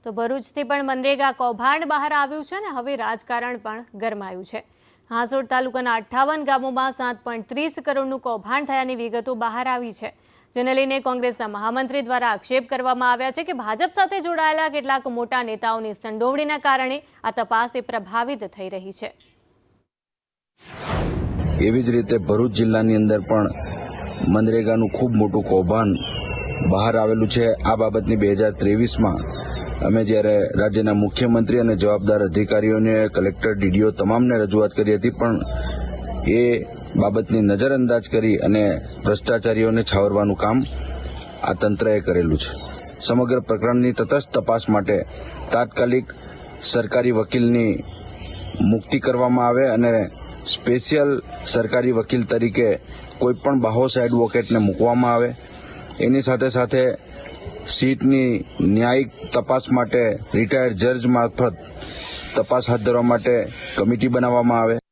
તો ભરૂચથી પણ મનરેગા કૌભાંડ બહાર આવ્યું છે અને હવે રાજકારણ પણ ગરમાયું છે। હાંસોડ તાલુકાના 58 ગામોમાં 7.30 કરોડનું કૌભાંડ થયાની વિગતો બહાર આવી છે, જેને લઈને કોંગ્રેસના મહામંત્રી દ્વારા આક્ષેપ કરવામાં આવ્યા છે કે ભાજપ સાથે જોડાયેલા કેટલાક મોટા નેતાઓની સંડોવણીના કારણે આ તપાસ પ્રભાવિત થઈ રહી છે। એવી જ રીતે ભરૂચ જિલ્લાની અંદર પણ મનરેગાનું ખૂબ મોટું કૌભાંડ બહાર આવેલું છે। આ બાબતની 2023માં અમે જ્યારે રાજ્યના મુખ્યમંત્રી અને જવાબદાર અધિકારીઓને, કલેક્ટર, ડીડીઓ તમામને રજૂઆત કરી હતી, પણ એ બાબતની નજરઅંદાજ કરી અને ભ્રષ્ટાચારીઓને છાવરવાનું કામ આ તંત્રએ કરેલું છે। સમગ્ર પ્રકરણની તટસ્થ તપાસ માટે તાત્કાલિક સરકારી વકીલની મુક્તિ કરવામાં આવે અને સ્પેશિયલ સરકારી વકીલ તરીકે કોઈપણ બાહોશ એડવોકેટને મૂકવામાં આવે। એની સાથે સાથે સીટની ન્યાયિક તપાસ માટે રિટાયર્ડ જજ મારફત તપાસ હાથ ધરવા માટે કમિટી બનાવવામાં આવે।